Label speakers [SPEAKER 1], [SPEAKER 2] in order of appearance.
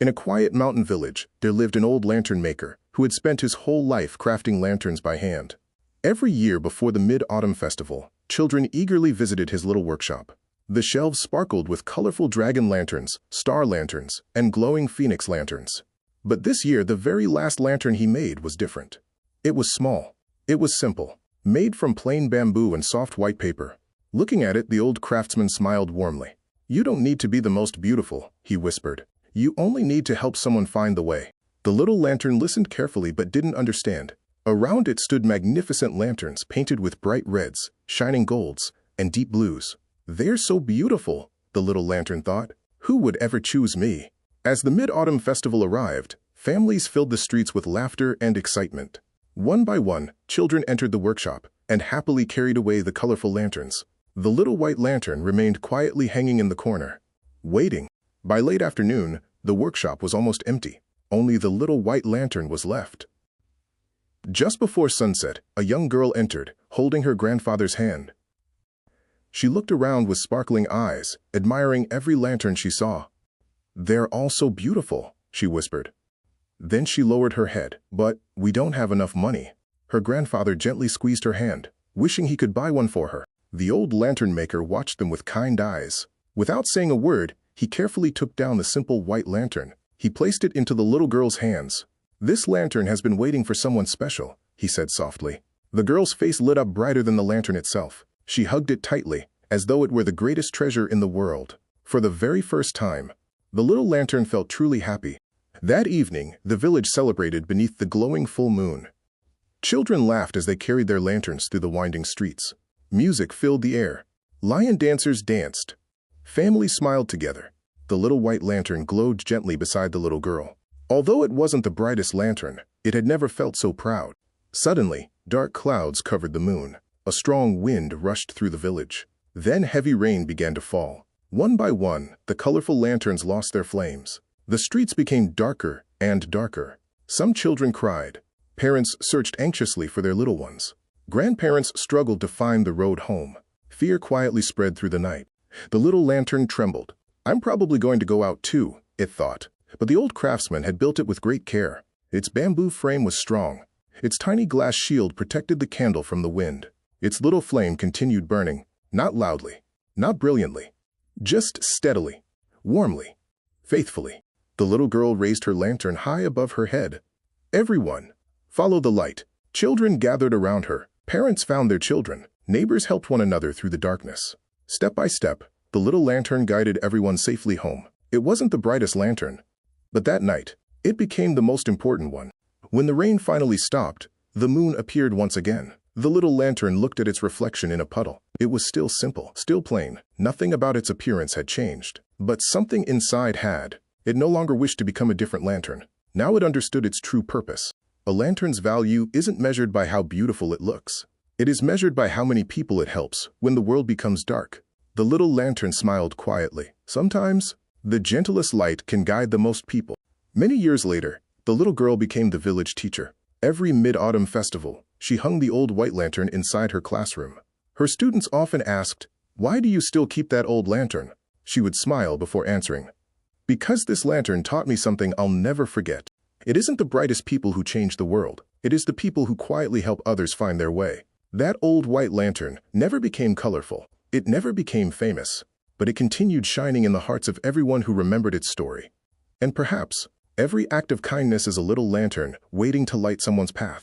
[SPEAKER 1] In a quiet mountain village, there lived an old lantern maker who had spent his whole life crafting lanterns by hand. Every year before the Mid-Autumn Festival, children eagerly visited his little workshop. The shelves sparkled with colorful dragon lanterns, star lanterns, and glowing phoenix lanterns. But this year, the very last lantern he made was different. It was small. It was simple, made from plain bamboo and soft white paper. Looking at it, the old craftsman smiled warmly. "You don't need to be the most beautiful," he whispered. "You only need to help someone find the way." The little lantern listened carefully but didn't understand. Around it stood magnificent lanterns painted with bright reds, shining golds, and deep blues. "They're so beautiful," the little lantern thought. "Who would ever choose me?" As the Mid-Autumn Festival arrived, families filled the streets with laughter and excitement. One by one, children entered the workshop and happily carried away the colorful lanterns. The little white lantern remained quietly hanging in the corner, waiting. By late afternoon, the workshop was almost empty. Only the little white lantern was left. Just before sunset, a young girl entered, holding her grandfather's hand. She looked around with sparkling eyes, admiring every lantern she saw. "They're all so beautiful," she whispered. Then she lowered her head. "But we don't have enough money." Her grandfather gently squeezed her hand, wishing he could buy one for her. The old lantern maker watched them with kind eyes. Without saying a word, he carefully took down the simple white lantern. He placed it into the little girl's hands. "This lantern has been waiting for someone special," he said softly. The girl's face lit up brighter than the lantern itself. She hugged it tightly, as though it were the greatest treasure in the world. For the very first time, the little lantern felt truly happy. That evening, the village celebrated beneath the glowing full moon. Children laughed as they carried their lanterns through the winding streets. Music filled the air. Lion dancers danced. Families smiled together. The little white lantern glowed gently beside the little girl. Although it wasn't the brightest lantern, it had never felt so proud. Suddenly, dark clouds covered the moon. A strong wind rushed through the village. Then heavy rain began to fall. One by one, the colorful lanterns lost their flames. The streets became darker and darker. Some children cried. Parents searched anxiously for their little ones. Grandparents struggled to find the road home. Fear quietly spread through the night. The little lantern trembled. "I'm probably going to go out too," it thought. But the old craftsman had built it with great care. Its bamboo frame was strong. Its tiny glass shield protected the candle from the wind. Its little flame continued burning, not loudly, not brilliantly, just steadily, warmly, faithfully. The little girl raised her lantern high above her head. "Everyone, follow the light." Children gathered around her. Parents found their children. Neighbors helped one another through the darkness. Step by step, the little lantern guided everyone safely home. It wasn't the brightest lantern, but that night, it became the most important one. When the rain finally stopped, the moon appeared once again. The little lantern looked at its reflection in a puddle. It was still simple, still plain. Nothing about its appearance had changed. But something inside had. It no longer wished to become a different lantern. Now it understood its true purpose. A lantern's value isn't measured by how beautiful it looks. It is measured by how many people it helps when the world becomes dark. The little lantern smiled quietly. Sometimes, the gentlest light can guide the most people. Many years later, the little girl became the village teacher. Every Mid-Autumn Festival, she hung the old white lantern inside her classroom. Her students often asked, "Why do you still keep that old lantern?" She would smile before answering, "Because this lantern taught me something I'll never forget. It isn't the brightest people who change the world. It is the people who quietly help others find their way." That old white lantern never became colorful. It never became famous, but it continued shining in the hearts of everyone who remembered its story. And perhaps, every act of kindness is a little lantern waiting to light someone's path.